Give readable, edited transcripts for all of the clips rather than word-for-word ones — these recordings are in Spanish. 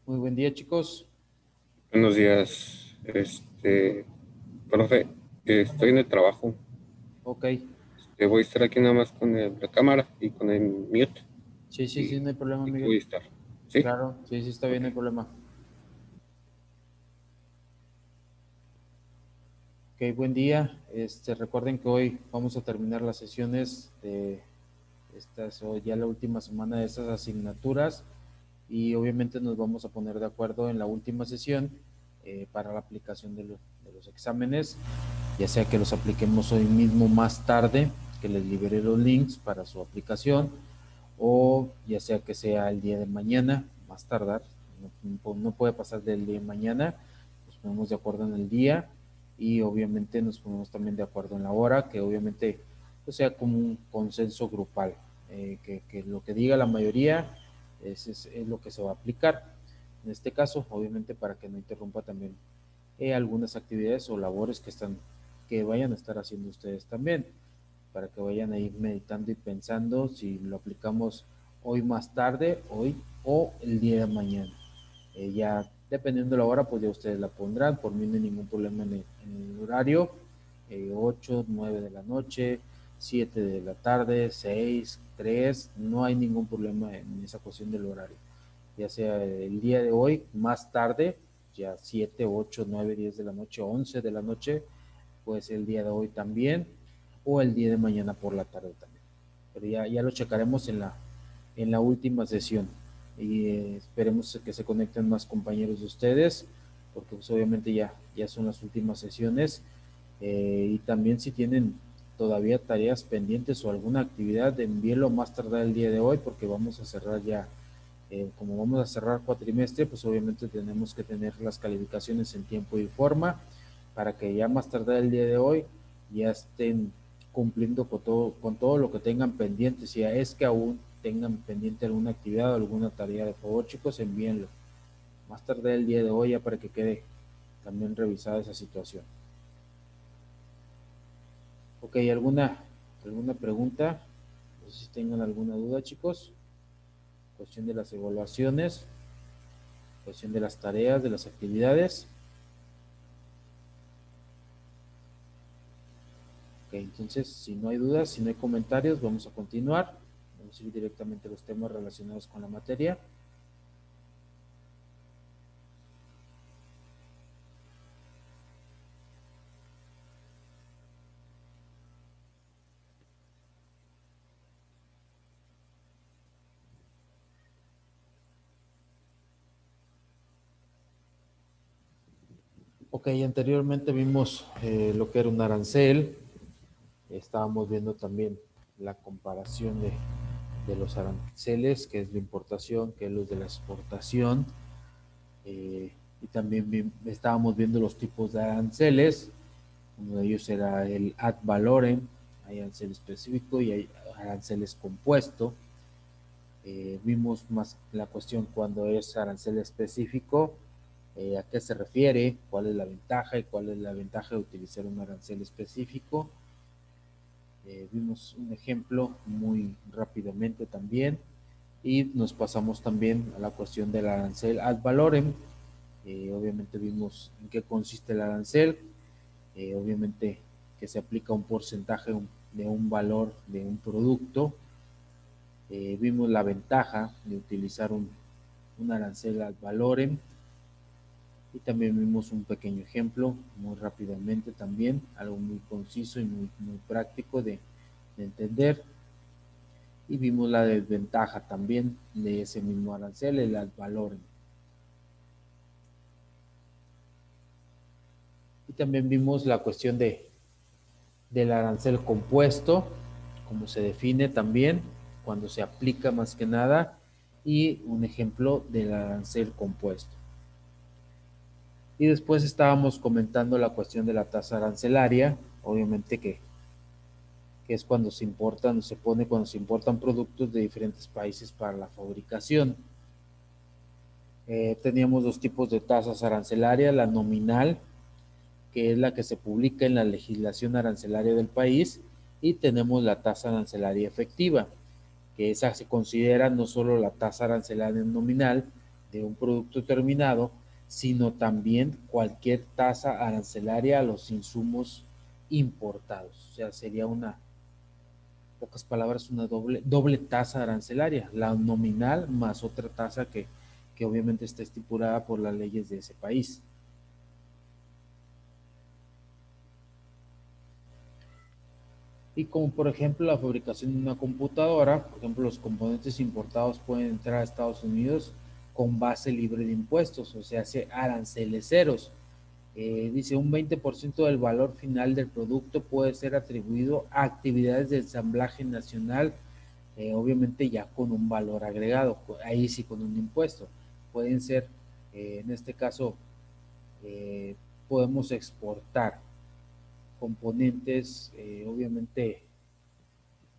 Muy buen día, chicos. Buenos días, profe, estoy en el trabajo. Ok. Voy a estar aquí nada más con la cámara y con el mute Sí, sí, sí, y, no hay problema, y que voy Miguel. a estar. ¿Sí? Claro, sí, sí, está bien, Ok. no hay problema. Ok, buen día. Recuerden que hoy vamos a terminar las sesiones de estas, o ya la última semana de estas asignaturas y obviamente nos vamos a poner de acuerdo en la última sesión para la aplicación de los exámenes, ya sea que los apliquemos hoy mismo más tarde, que les libere los links para su aplicación, o ya sea que sea el día de mañana, más tardar, no puede pasar del día de mañana, nos ponemos de acuerdo en el día y obviamente nos ponemos también de acuerdo en la hora, que obviamente pues, sea como un consenso grupal, que lo que diga la mayoría es lo que se va a aplicar. En este caso, obviamente para que no interrumpa también algunas actividades o labores que vayan a estar haciendo ustedes también, para que vayan a ir meditando y pensando si lo aplicamos hoy más tarde, hoy o el día de mañana. Ya dependiendo de la hora, pues ya ustedes la pondrán. Por mí no hay ningún problema en el horario. 8, 9 de la noche, 7 de la tarde, 6, 3, no hay ningún problema en esa cuestión del horario. Ya sea el día de hoy, más tarde, ya 7, 8, 9, 10 de la noche, 11 de la noche, pues el día de hoy también, o el día de mañana por la tarde también. Pero ya lo checaremos en la última sesión y esperemos que se conecten más compañeros de ustedes, porque pues obviamente ya son las últimas sesiones y también si tienen todavía tareas pendientes o alguna actividad, envíelo más tardar el día de hoy porque vamos a cerrar ya, como vamos a cerrar cuatrimestre, pues obviamente tenemos que tener las calificaciones en tiempo y forma para que ya más tardar el día de hoy ya estén cumpliendo con todo lo que tengan pendiente. Si es que aún tengan pendiente alguna actividad o alguna tarea, de favor, chicos, envíenlo. Más tarde el día de hoy ya para que quede también revisada esa situación. Ok, ¿alguna pregunta? No sé si tengan alguna duda, chicos. Cuestión de las evaluaciones, cuestión de las tareas, de las actividades. Ok, entonces, si no hay dudas, si no hay comentarios, vamos a continuar. Vamos a ir directamente a los temas relacionados con la materia. Ok, anteriormente vimos lo que era un arancel. Estábamos viendo también la comparación de los aranceles, que es la importación, que es los de la exportación. Y también estábamos viendo los tipos de aranceles. Uno de ellos era el ad valorem, hay arancel específico y hay aranceles compuesto. Vimos más la cuestión cuando es arancel específico, a qué se refiere, cuál es la ventaja y cuál es la ventaja de utilizar un arancel específico. Vimos un ejemplo muy rápidamente también y nos pasamos también a la cuestión del arancel ad valorem. Obviamente vimos en qué consiste el arancel, obviamente que se aplica un porcentaje de un valor de un producto. Vimos la ventaja de utilizar un arancel ad valorem y también vimos un pequeño ejemplo muy rápidamente también, algo muy conciso y muy práctico de entender. Y vimos la desventaja también de ese mismo arancel, el ad valorem. Y también vimos la cuestión del arancel compuesto, cómo se define también, cuando se aplica más que nada, y un ejemplo del arancel compuesto. Y después estábamos comentando la cuestión de la tasa arancelaria, obviamente que es cuando se importan, se pone cuando se importan productos de diferentes países para la fabricación. Teníamos dos tipos de tasas arancelarias, la nominal, que es la que se publica en la legislación arancelaria del país, y tenemos la tasa arancelaria efectiva, que esa se considera no solo la tasa arancelaria nominal, de un producto terminado, sino también cualquier tasa arancelaria a los insumos importados. O sea, sería una, pocas palabras, una doble tasa arancelaria, la nominal más otra tasa que obviamente está estipulada por las leyes de ese país. Y como por ejemplo la fabricación de una computadora, por ejemplo los componentes importados pueden entrar a Estados Unidos con base libre de impuestos, o sea, hace aranceles ceros. Dice un 20% del valor final del producto puede ser atribuido a actividades de ensamblaje nacional, obviamente ya con un valor agregado, ahí sí con un impuesto. Pueden ser, en este caso, eh, podemos exportar componentes, obviamente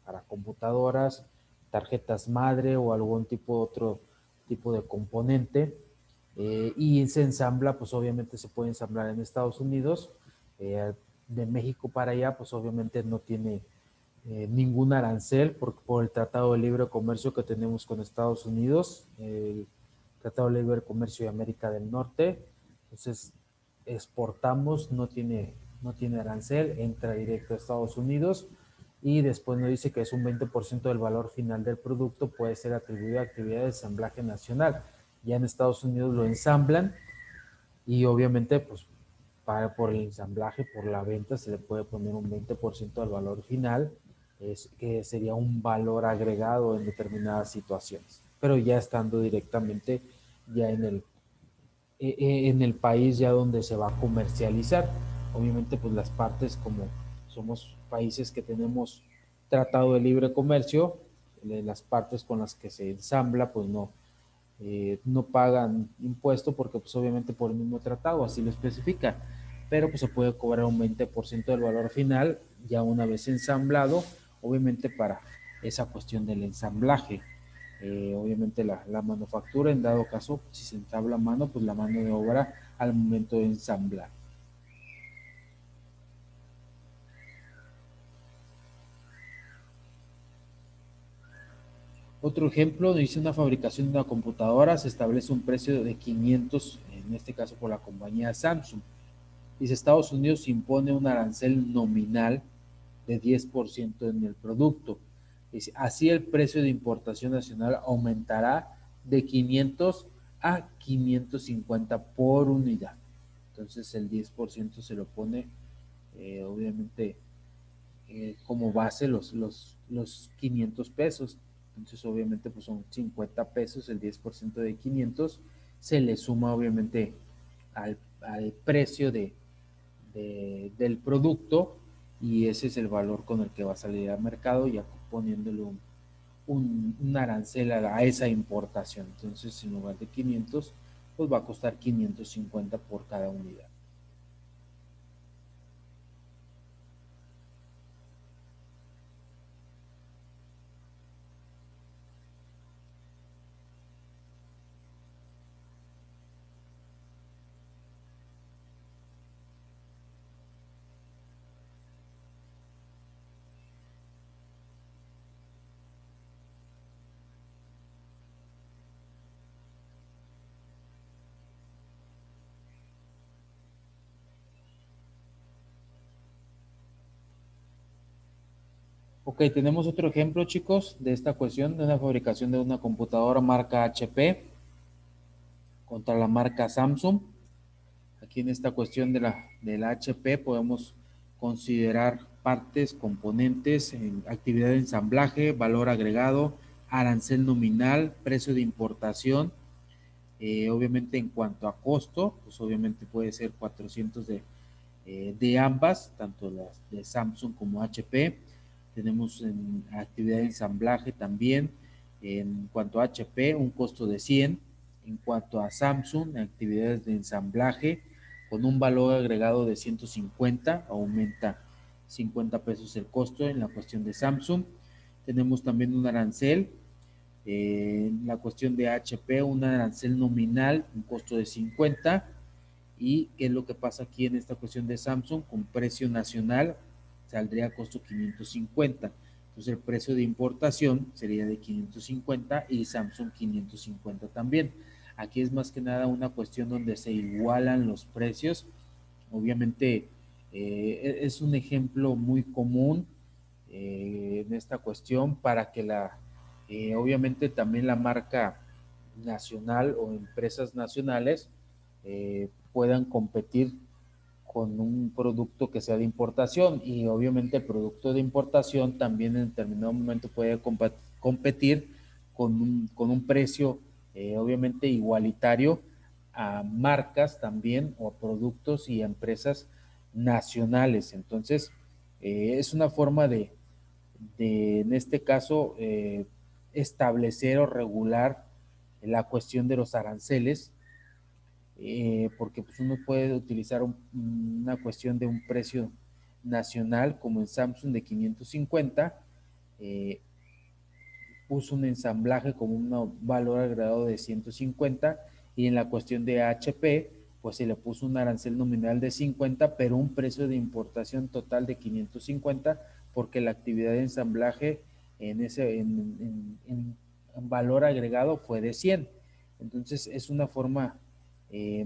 para computadoras, tarjetas madre o algún tipo otro tipo de componente, y se ensambla, pues obviamente se puede ensamblar en Estados Unidos. De México para allá, pues obviamente no tiene ningún arancel por el Tratado de Libre Comercio que tenemos con Estados Unidos, el Tratado de Libre Comercio de América del Norte. Entonces, exportamos, no tiene arancel, entra directo a Estados Unidos, y después nos dice que es un 20% del valor final del producto puede ser atribuido a actividades de ensamblaje nacional. Ya en Estados Unidos lo ensamblan y obviamente pues por el ensamblaje, por la venta, se le puede poner un 20% del valor final, que sería un valor agregado en determinadas situaciones, pero ya estando directamente ya en el país ya donde se va a comercializar. Obviamente pues las partes, como somos países que tenemos tratado de libre comercio, las partes con las que se ensambla pues no pagan impuesto porque pues obviamente por el mismo tratado así lo especifica, pero pues se puede cobrar un 20% del valor final ya una vez ensamblado, obviamente para esa cuestión del ensamblaje. Obviamente la manufactura, en dado caso, si se ensambla a mano, pues la mano de obra al momento de ensamblar. Otro ejemplo, dice una fabricación de una computadora, se establece un precio de 500, en este caso por la compañía Samsung. Dice, Estados Unidos impone un arancel nominal de 10% en el producto. Dice, así el precio de importación nacional aumentará de 500 a 550 por unidad. Entonces el 10% se lo pone, obviamente, como base los 500 pesos. Entonces obviamente pues son 50 pesos, el 10% de 500 se le suma obviamente al precio del producto, y ese es el valor con el que va a salir al mercado, ya poniéndole un arancel a esa importación. Entonces en lugar de 500 pues va a costar 550 por cada unidad. Ok, tenemos otro ejemplo, chicos, de esta cuestión de una fabricación de una computadora marca HP contra la marca Samsung. Aquí en esta cuestión de la HP podemos considerar partes, componentes, actividad de ensamblaje, valor agregado, arancel nominal, precio de importación. Obviamente en cuanto a costo, pues obviamente puede ser 400 de ambas, tanto las de Samsung como HP. Tenemos en actividad de ensamblaje también. En cuanto a HP, un costo de 100. En cuanto a Samsung, actividades de ensamblaje con un valor agregado de 150, aumenta 50 pesos el costo en la cuestión de Samsung. Tenemos también un arancel. En la cuestión de HP, un arancel nominal, un costo de 50. ¿Y qué es lo que pasa aquí en esta cuestión de Samsung? Con precio nacional saldría a costo 550. Entonces el precio de importación sería de 550 y Samsung 550 también. Aquí es más que nada una cuestión donde se igualan los precios. Obviamente es un ejemplo muy común en esta cuestión para que obviamente también la marca nacional o empresas nacionales puedan competir con un producto que sea de importación, y obviamente el producto de importación también en determinado momento puede competir con un precio obviamente igualitario a marcas también o a productos y a empresas nacionales. Entonces es una forma en este caso, establecer o regular la cuestión de los aranceles, porque pues uno puede utilizar una cuestión de un precio nacional, como en Samsung de 550, eh, puso un ensamblaje como un valor agregado de 150, y en la cuestión de HP, pues se le puso un arancel nominal de 50, pero un precio de importación total de 550, porque la actividad de ensamblaje en valor agregado fue de 100. Entonces es una forma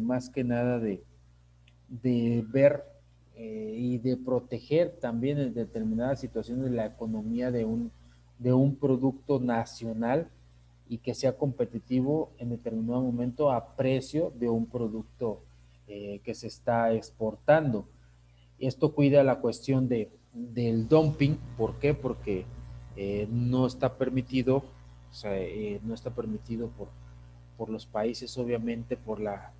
más que nada de ver y de proteger también en determinadas situaciones la economía de un producto nacional, y que sea competitivo en determinado momento a precio de un producto que se está exportando. Esto cuida la cuestión del dumping. ¿Por qué? Porque no está permitido, o sea, no está permitido por los países, obviamente por la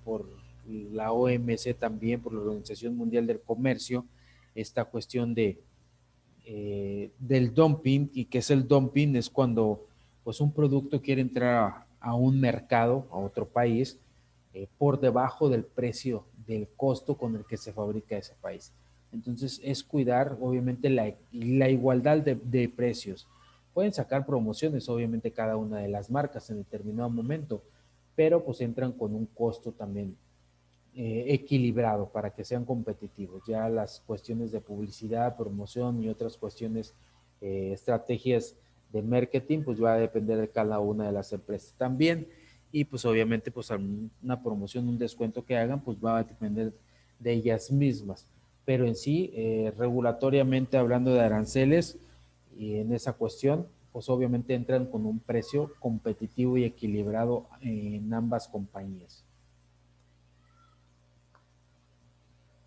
OMC también, por la Organización Mundial del Comercio, esta cuestión del dumping. ¿Y qué es el dumping? Es cuando pues un producto quiere entrar a un mercado, a otro país, por debajo del precio, del costo con el que se fabrica ese país. Entonces es cuidar obviamente la igualdad de precios. Pueden sacar promociones obviamente cada una de las marcas en determinado momento, pero pues entran con un costo también equilibrado para que sean competitivos. Ya las cuestiones de publicidad, promoción y otras cuestiones, estrategias de marketing, pues va a depender de cada una de las empresas también. Y pues obviamente pues una promoción, un descuento que hagan, pues va a depender de ellas mismas. Pero en sí, regulatoriamente hablando de aranceles, y en esa cuestión, pues obviamente entran con un precio competitivo y equilibrado en ambas compañías.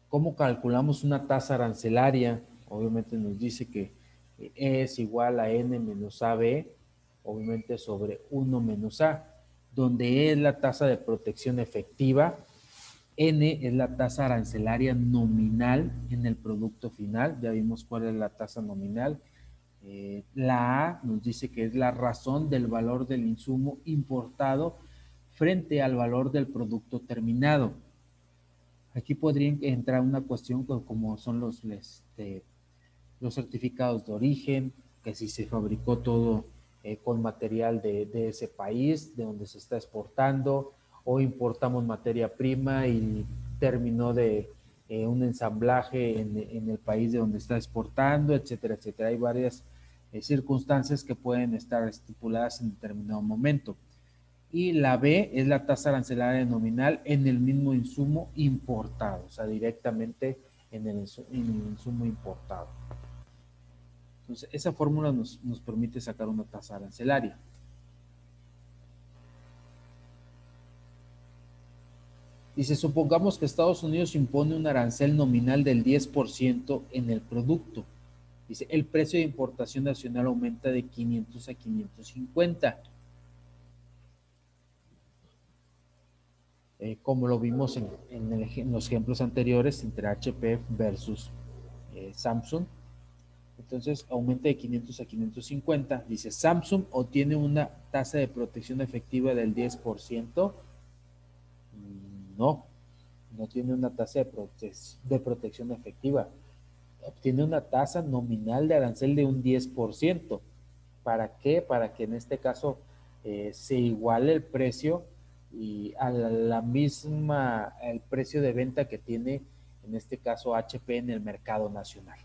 ¿Cómo calculamos una tasa arancelaria? Obviamente nos dice que E es igual a N menos AB, obviamente sobre 1 menos A, donde E es la tasa de protección efectiva, N es la tasa arancelaria nominal en el producto final. Ya vimos cuál es la tasa nominal. La A nos dice que es la razón del valor del insumo importado frente al valor del producto terminado. Aquí podría entrar una cuestión como son los certificados de origen, que si se fabricó todo con material de ese país, de donde se está exportando, o importamos materia prima y terminó de un ensamblaje en el país de donde está exportando, etcétera, etcétera. Hay varias circunstancias que pueden estar estipuladas en determinado momento. Y la B es la tasa arancelaria nominal en el mismo insumo importado, o sea, directamente en el insumo importado. Entonces, esa fórmula nos permite sacar una tasa arancelaria. Dice, supongamos que Estados Unidos impone un arancel nominal del 10% en el producto. Dice, el precio de importación nacional aumenta de 500 a 550. Como lo vimos en los ejemplos anteriores entre HP versus Samsung. Entonces aumenta de 500 a 550. Dice, Samsung obtiene una tasa de protección efectiva del 10%. No, no tiene una tasa de protección efectiva. Obtiene una tasa nominal de arancel de un 10%. ¿Para qué? Para que en este caso se iguale el precio y a la misma, el precio de venta que tiene en este caso HP en el mercado nacional.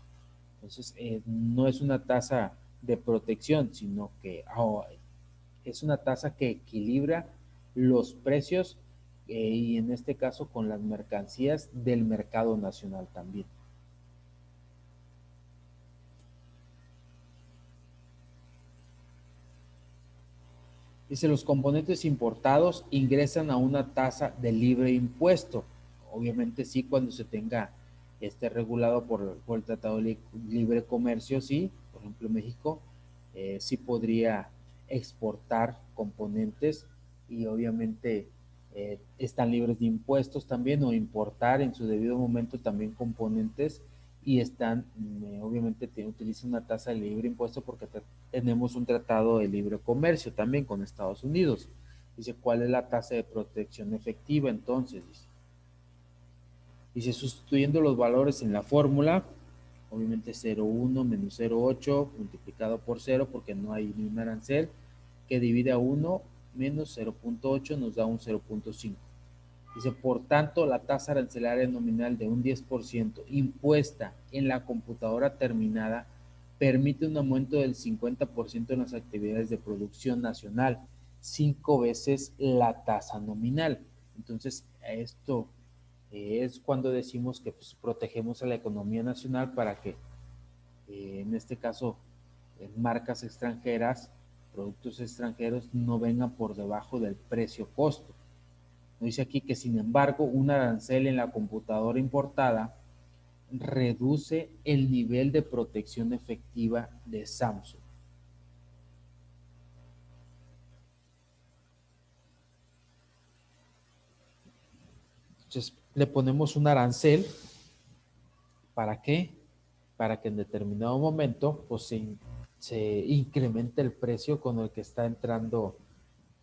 Entonces, no es una tasa de protección, sino que es una tasa que equilibra los precios y en este caso con las mercancías del mercado nacional también. Dice, los componentes importados ingresan a una tasa de libre impuesto. Obviamente sí, cuando se tenga regulado por el Tratado de Libre Comercio, sí. Por ejemplo, México sí podría exportar componentes y obviamente están libres de impuestos también, o importar en su debido momento también componentes y están, obviamente utilizan una tasa de libre impuesto porque tenemos un tratado de libre comercio también con Estados Unidos. Dice, ¿cuál es la tasa de protección efectiva? Entonces, dice, sustituyendo los valores en la fórmula, obviamente 0,1 menos 0,8 multiplicado por 0 porque no hay ni un arancel, que divide a 1 menos 0,8 nos da un 0,5. Dice, por tanto, la tasa arancelaria nominal de un 10% impuesta en la computadora terminada permite un aumento del 50% en las actividades de producción nacional, 5 veces la tasa nominal. Entonces, esto es cuando decimos que pues, protegemos a la economía nacional para que, en este caso, marcas extranjeras, productos extranjeros, no vengan por debajo del precio costo. Dice aquí que, sin embargo, un arancel en la computadora importada reduce el nivel de protección efectiva de Samsung. Entonces, le ponemos un arancel. ¿Para qué? Para que en determinado momento pues, se incremente el precio con el que está entrando,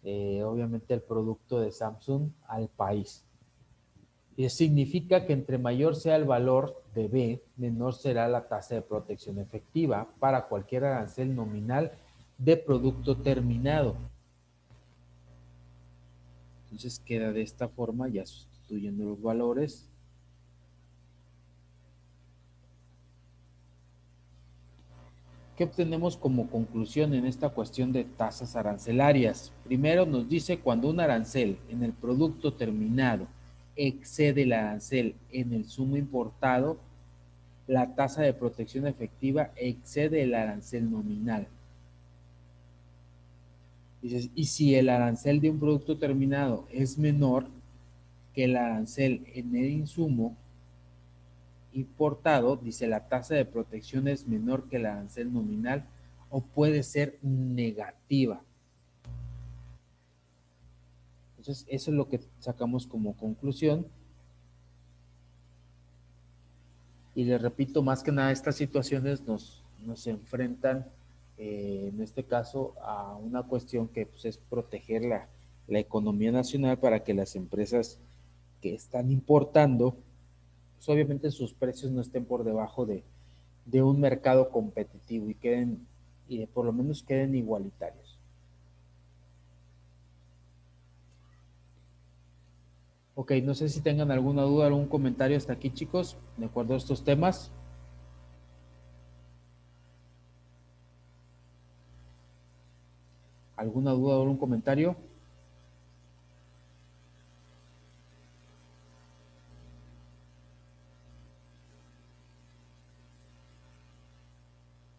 obviamente, el producto de Samsung al país. Y significa que entre mayor sea el valor de B, menor será la tasa de protección efectiva para cualquier arancel nominal de producto terminado. Entonces queda de esta forma, ya sustituyendo los valores. ¿Qué obtenemos como conclusión en esta cuestión de tasas arancelarias? Primero nos dice, cuando un arancel en el producto terminado excede el arancel en el sumo importado, la tasa de protección efectiva excede el arancel nominal. Dices, y si el arancel de un producto terminado es menor que el arancel en el insumo importado, dice, la tasa de protección es menor que el arancel nominal o puede ser negativa. Entonces, eso es lo que sacamos como conclusión. Y les repito, más que nada, estas situaciones nos enfrentan, en este caso, a una cuestión que pues, es proteger la economía nacional para que las empresas que están importando, pues obviamente sus precios no estén por debajo de un mercado competitivo y por lo menos queden igualitarios. Ok, no sé si tengan alguna duda, algún comentario hasta aquí, chicos, de acuerdo a estos temas. ¿Alguna duda o algún comentario?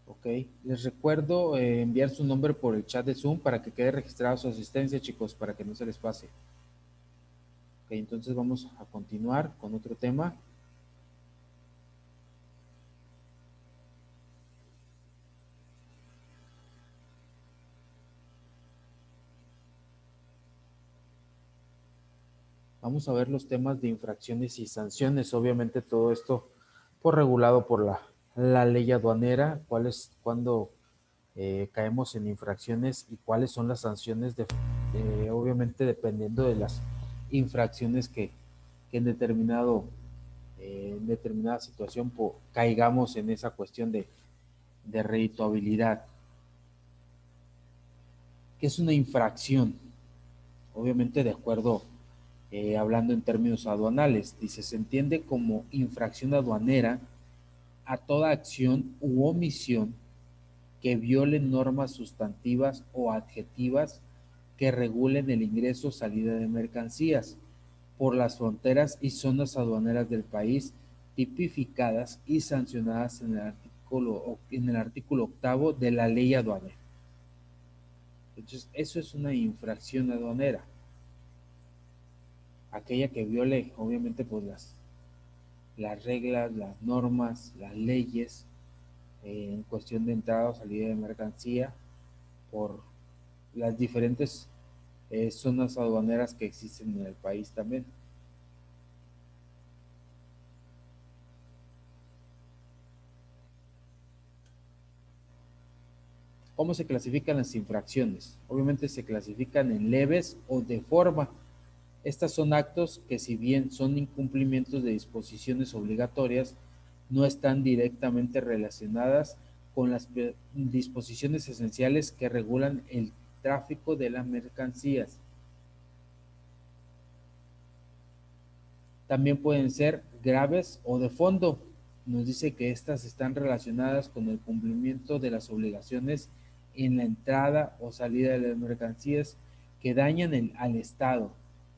Ok, les recuerdo enviar su nombre por el chat de Zoom para que quede registrada su asistencia, chicos, para que no se les pase. Ok, entonces vamos a continuar con otro tema. Vamos a ver los temas de infracciones y sanciones. Obviamente todo esto regulado por la ley aduanera, cuando caemos en infracciones y cuáles son las sanciones, obviamente dependiendo de las infracciones que en determinada situación caigamos en esa cuestión de redituabilidad. ¿Qué es una infracción? Obviamente de acuerdo, hablando en términos aduanales, dice, se entiende como infracción aduanera a toda acción u omisión que violen normas sustantivas o adjetivas que regulen el ingreso o salida de mercancías por las fronteras y zonas aduaneras del país, tipificadas y sancionadas en el artículo 8 de la ley aduanera. Entonces, eso es una infracción aduanera. Aquella que viole, obviamente, pues las reglas, las normas, las leyes en cuestión de entrada o salida de mercancía por las diferentes zonas aduaneras que existen en el país también. ¿Cómo se clasifican las infracciones? Obviamente se clasifican en leves o de forma. Estas son actos que, si bien son incumplimientos de disposiciones obligatorias, no están directamente relacionadas con las disposiciones esenciales que regulan el tráfico de las mercancías. También pueden ser graves o de fondo. Nos dice que estas están relacionadas con el cumplimiento de las obligaciones en la entrada o salida de las mercancías que dañan al Estado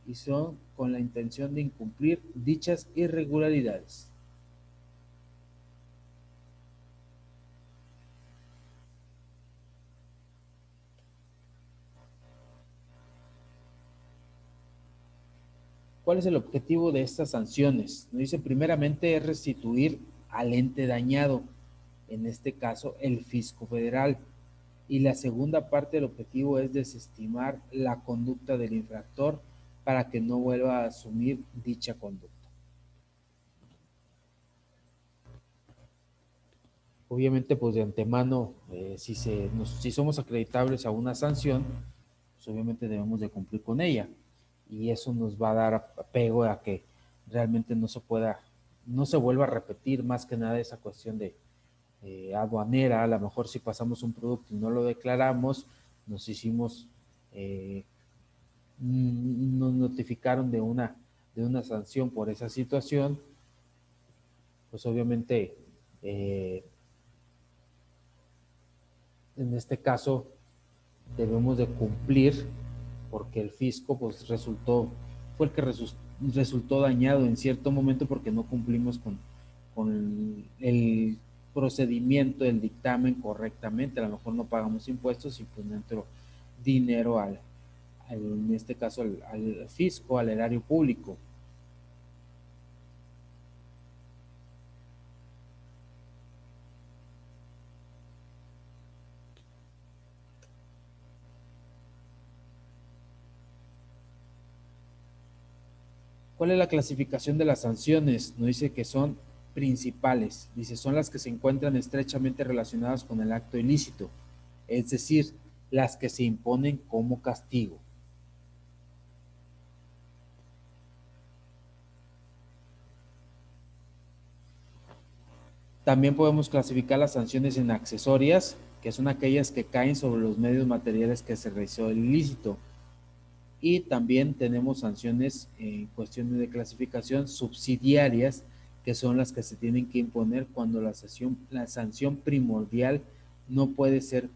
y son con la intención de incumplir dichas irregularidades. ¿Cuál es el objetivo de estas sanciones? Nos dice, primeramente, es restituir al ente dañado, en este caso el fisco federal. Y la segunda parte del objetivo es desestimar la conducta del infractor para que no vuelva a asumir dicha conducta. Obviamente, pues de antemano, si somos acreditables a una sanción, pues obviamente debemos de cumplir con ella. Y eso nos va a dar apego a que realmente no se vuelva a repetir más que nada esa cuestión de aduanera. A lo mejor si pasamos un producto y no lo declaramos, nos notificaron de una sanción por esa situación, pues obviamente en este caso debemos de cumplir, porque el fisco pues fue el que resultó dañado en cierto momento porque no cumplimos con el procedimiento del dictamen correctamente. A lo mejor no pagamos impuestos y pues no entró dinero en este caso al fisco, al erario público. ¿Cuál es la clasificación de las sanciones? Nos dice que son principales. Dice, son las que se encuentran estrechamente relacionadas con el acto ilícito, es decir, las que se imponen como castigo. También podemos clasificar las sanciones en accesorias, que son aquellas que caen sobre los medios materiales que se realizó el ilícito. Y también tenemos sanciones en cuestiones de clasificación subsidiarias, que son las que se tienen que imponer cuando la sanción primordial no puede ser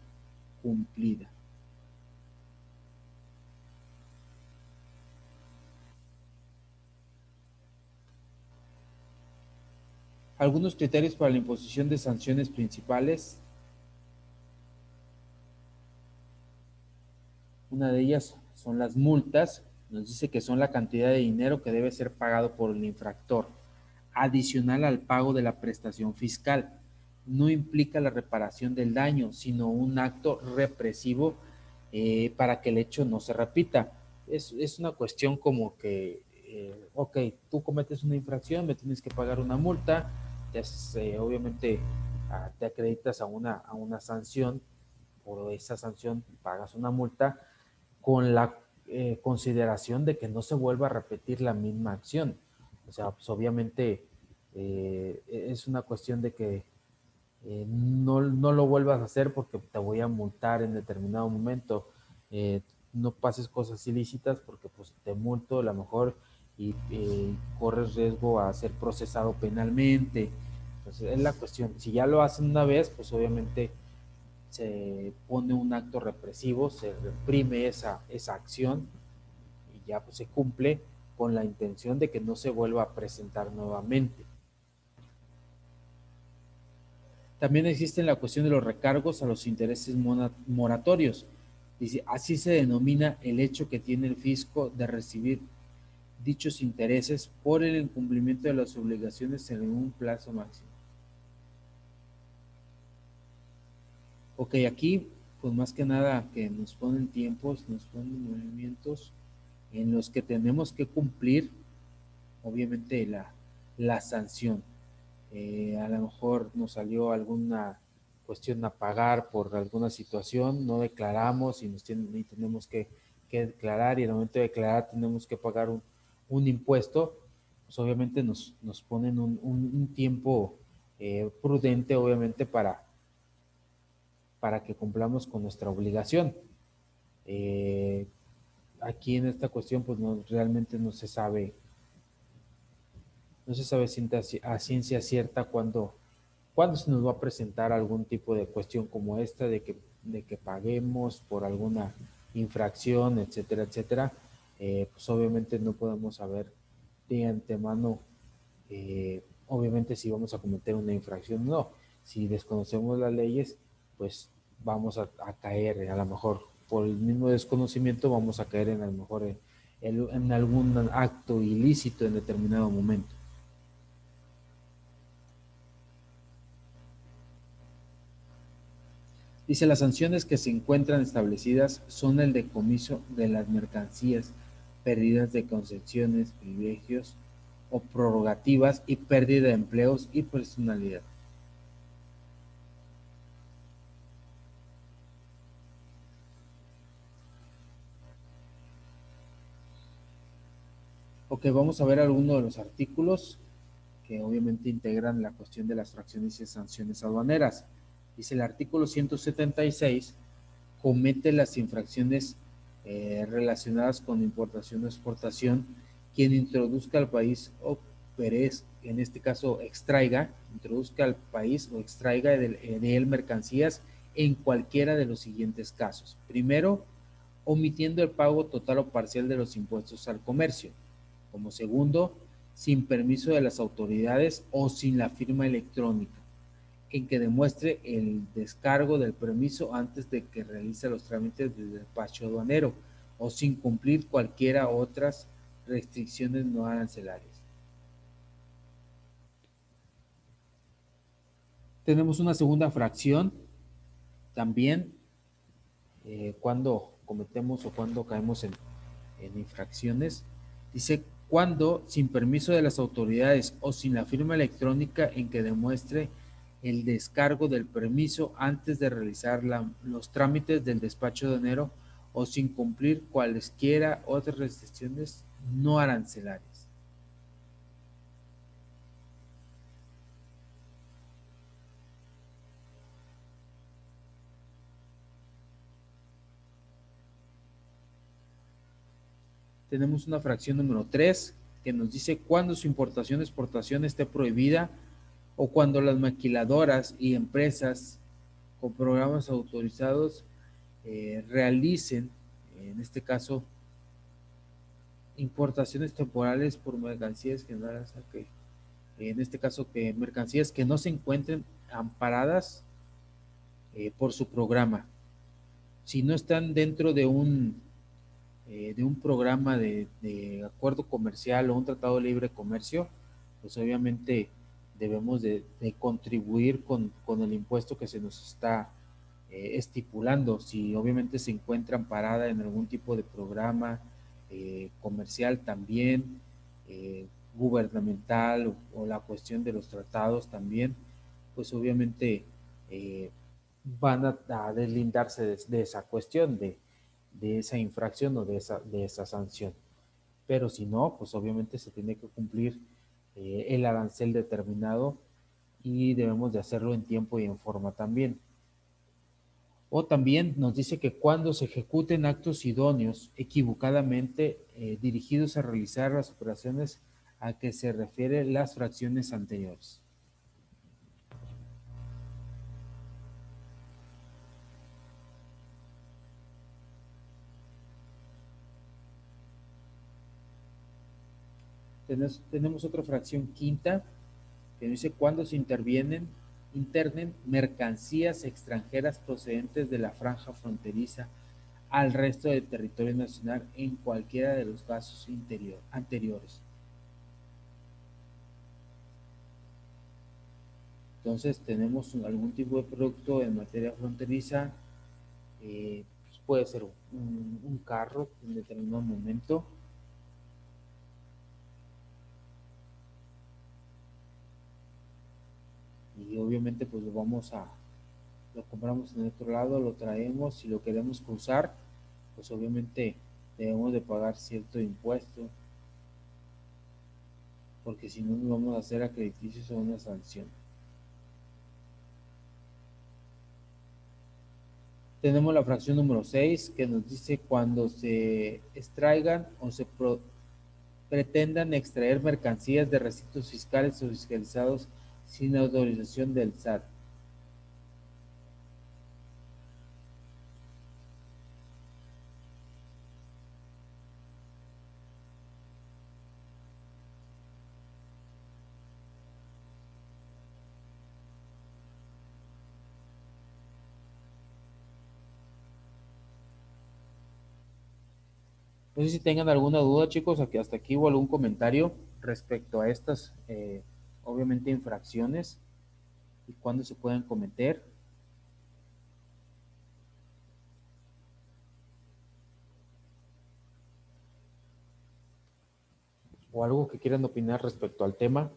cumplida. Algunos criterios para la imposición de sanciones principales. Una de ellas son las multas. Nos dice que son la cantidad de dinero que debe ser pagado por el infractor, adicional al pago de la prestación fiscal. No implica la reparación del daño, sino un acto represivo para que el hecho no se repita. Es una cuestión como que, ok, tú cometes una infracción, me tienes que pagar una multa, obviamente te acreditas a una sanción, por esa sanción pagas una multa con la consideración de que no se vuelva a repetir la misma acción. O sea, pues obviamente es una cuestión de que no lo vuelvas a hacer porque te voy a multar en determinado momento. No pases cosas ilícitas porque pues te multo a lo mejor y corres riesgo a ser procesado penalmente. Entonces es la cuestión. Si ya lo hacen una vez, pues obviamente se pone un acto represivo, se reprime esa acción y ya pues se cumple con la intención de que no se vuelva a presentar nuevamente. También existe la cuestión de los recargos a los intereses moratorios. Dice, así se denomina el hecho que tiene el fisco de recibir dichos intereses por el incumplimiento de las obligaciones en un plazo máximo. Ok, aquí, pues más que nada que nos ponen tiempos, nos ponen movimientos en los que tenemos que cumplir, obviamente, la sanción. A lo mejor nos salió alguna cuestión a pagar por alguna situación, no declaramos y tenemos que declarar, y al momento de declarar tenemos que pagar un impuesto, pues obviamente nos ponen un tiempo prudente, obviamente, para que cumplamos con nuestra obligación. Eh, Aquí en esta cuestión, pues no, realmente no se sabe a ciencia cierta cuándo se nos va a presentar algún tipo de cuestión como esta, de que paguemos por alguna infracción, etcétera, etcétera. Pues obviamente no podemos saber de antemano, obviamente, si vamos a cometer una infracción o no. Si desconocemos las leyes, pues vamos a caer, a lo mejor por el mismo desconocimiento, vamos a caer en a lo mejor en algún acto ilícito en determinado momento. Dice, las sanciones que se encuentran establecidas son el decomiso de las mercancías, pérdidas de concesiones, privilegios o prerrogativas y pérdida de empleos y personalidad. Ok, vamos a ver algunos de los artículos que obviamente integran la cuestión de las fracciones y sanciones aduaneras. Dice el artículo 176, comete las infracciones relacionadas con importación o exportación quien introduzca al país o perez, en este caso extraiga, introduzca al país o extraiga de él mercancías en cualquiera de los siguientes casos. Primero, omitiendo el pago total o parcial de los impuestos al comercio. Como segundo, sin permiso de las autoridades o sin la firma electrónica, en que demuestre el descargo del permiso antes de que realice los trámites de despacho aduanero o sin cumplir cualquiera otras restricciones no arancelarias. Tenemos una segunda fracción también, cuando cometemos o cuando caemos en infracciones. Dice, cuando sin permiso de las autoridades o sin la firma electrónica en que demuestre el descargo del permiso antes de realizar los trámites del despacho de enero o sin cumplir cualesquiera otras restricciones no arancelarias. Tenemos una fracción número 3 que nos dice cuando su importación o exportación esté prohibida o cuando las maquiladoras y empresas con programas autorizados realicen, en este caso, importaciones temporales por mercancías generadas, okay. En este caso, que mercancías que no se encuentren amparadas por su programa. Si no están dentro de un programa de acuerdo comercial o un tratado de libre comercio, pues obviamente debemos de contribuir con el impuesto que se nos está estipulando. Si obviamente se encuentra amparada en algún tipo de programa comercial también, gubernamental o la cuestión de los tratados también, pues obviamente eh, van a deslindarse de esa cuestión, de esa infracción o de esa sanción. Pero si no, pues obviamente se tiene que cumplir el arancel determinado y debemos de hacerlo en tiempo y en forma también. O también nos dice que cuando se ejecuten actos idóneos equivocadamente dirigidos a realizar las operaciones a que se refieren las fracciones anteriores. Tenemos otra fracción quinta que dice cuándo se internen mercancías extranjeras procedentes de la franja fronteriza al resto del territorio nacional en cualquiera de los casos anteriores. Entonces tenemos algún tipo de producto en materia fronteriza, pues puede ser un carro en determinado momento, y obviamente pues lo compramos en otro lado, lo traemos, si lo queremos cruzar, pues obviamente debemos de pagar cierto impuesto, porque si no nos vamos a hacer acrediticios o una sanción. Tenemos la fracción número 6 que nos dice cuando se extraigan o pretendan extraer mercancías de recintos fiscales o fiscalizados sin autorización del SAT. No sé si tengan alguna duda, chicos, hasta aquí o algún comentario respecto a estas, obviamente, infracciones y cuándo se pueden cometer, o algo que quieran opinar respecto al tema.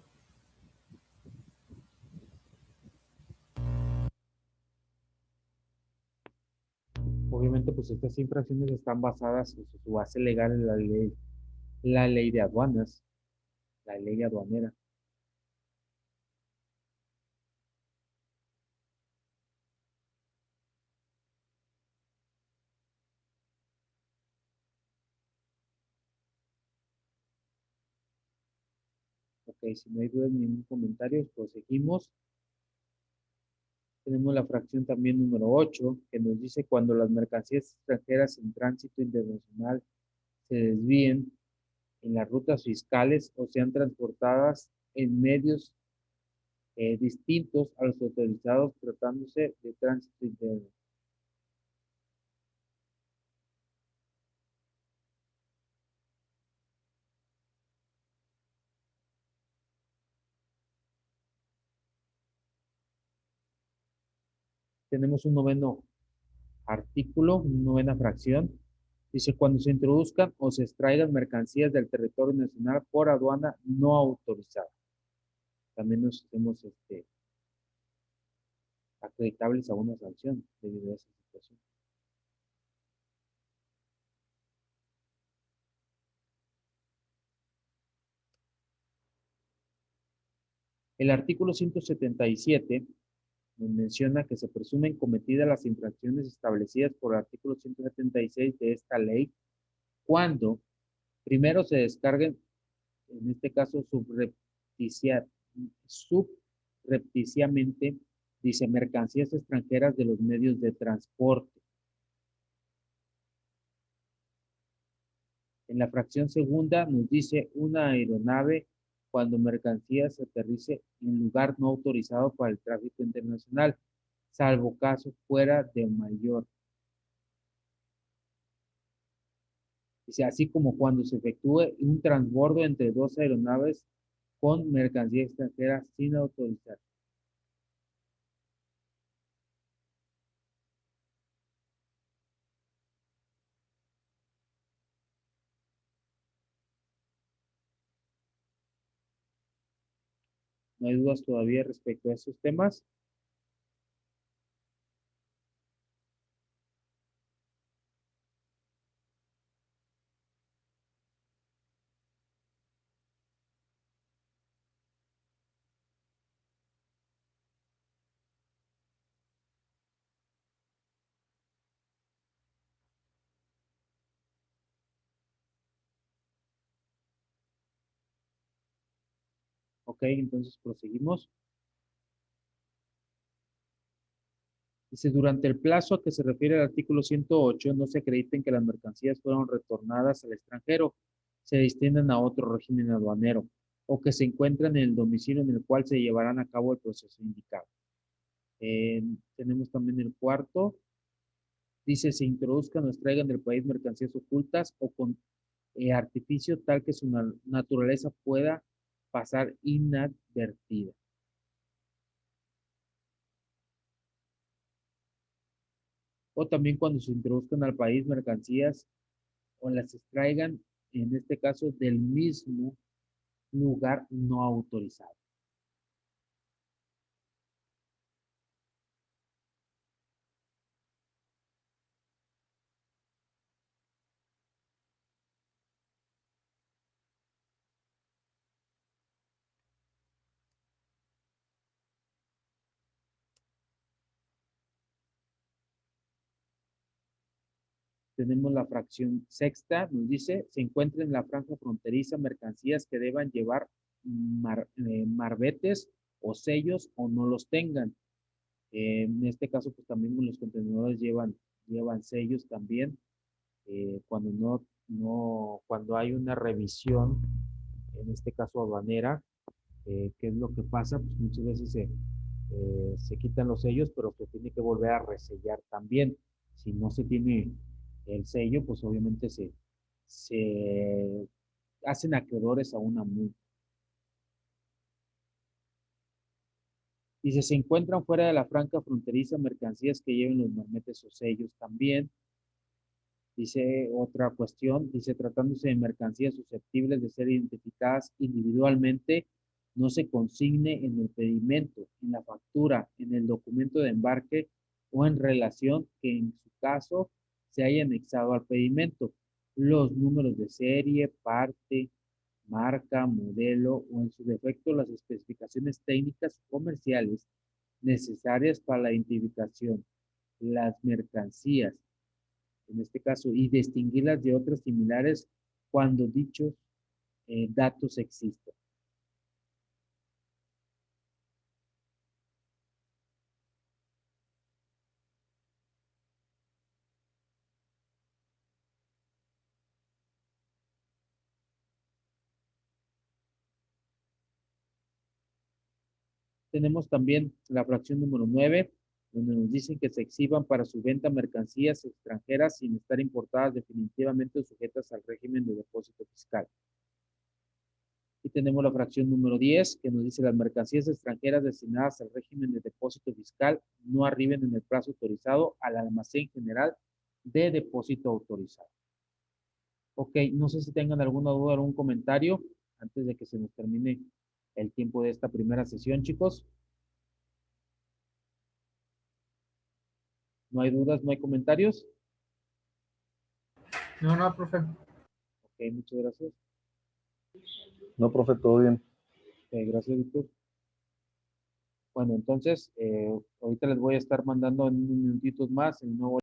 Obviamente, pues estas infracciones están basadas en su base legal en la ley de aduanas, la ley aduanera. Ok, si no hay dudas ni ningún comentario, pues seguimos. Tenemos la fracción también número 8 que nos dice cuando las mercancías extranjeras en tránsito internacional se desvíen en las rutas fiscales o sean transportadas en medios distintos a los autorizados tratándose de tránsito interno. Tenemos un noveno artículo, una novena fracción. Dice, cuando se introduzcan o se extraigan mercancías del territorio nacional por aduana no autorizada. También nos hacemos acreditables a una sanción debido a esa situación. El artículo 177 nos menciona que se presumen cometidas las infracciones establecidas por el artículo 176 de esta ley cuando primero se descarguen, en este caso subrepticiamente, dice mercancías extranjeras de los medios de transporte. En la fracción segunda nos dice una aeronave cuando mercancías se aterrice en lugar no autorizado para el tráfico internacional, salvo caso fuera de mayor. Dice, así como cuando se efectúe un transbordo entre dos aeronaves con mercancía extranjera sin autorizar. No hay dudas todavía respecto a esos temas. Ok, entonces proseguimos. Dice, durante el plazo a que se refiere el artículo 108, no se acrediten que las mercancías fueron retornadas al extranjero, se destinan a otro régimen aduanero o que se encuentran en el domicilio en el cual se llevarán a cabo el proceso indicado. Tenemos también el cuarto. Dice, se introduzcan o extraigan del país mercancías ocultas o con artificio tal que su naturaleza pueda pasar inadvertida. O también cuando se introduzcan al país mercancías o las extraigan, en este caso, del mismo lugar no autorizado. Tenemos la fracción sexta, nos dice, se encuentra en la franja fronteriza mercancías que deban llevar marbetes o sellos o no los tengan. En este caso, pues también los contenedores llevan sellos también. Cuando hay una revisión, en este caso aduanera, ¿qué es lo que pasa? Pues muchas veces se quitan los sellos, pero se tiene que volver a resellar también. Si no se tiene el sello, pues obviamente se hacen acreedores a una multa. Dice, se encuentran fuera de la franja fronteriza mercancías que lleven los marmetes o sellos también. Dice otra cuestión, dice, tratándose de mercancías susceptibles de ser identificadas individualmente, no se consigne en el pedimento, en la factura, en el documento de embarque o en relación que en su caso se haya anexado al pedimento los números de serie, parte, marca, modelo o en su defecto las especificaciones técnicas comerciales necesarias para la identificación, las mercancías, en este caso, y distinguirlas de otras similares cuando dichos datos existen. Tenemos también la fracción número 9, donde nos dicen que se exhiban para su venta mercancías extranjeras sin estar importadas definitivamente o sujetas al régimen de depósito fiscal. Y tenemos la fracción número 10, que nos dice las mercancías extranjeras destinadas al régimen de depósito fiscal no arriben en el plazo autorizado al almacén general de depósito autorizado. Ok, no sé si tengan alguna duda o algún comentario antes de que se nos termine el tiempo de esta primera sesión, chicos. ¿No hay dudas, no hay comentarios? No, profe. Ok, muchas gracias. No, profe, todo bien. Gracias, Víctor. Bueno, entonces, ahorita les voy a estar mandando en unos minutitos más el nuevo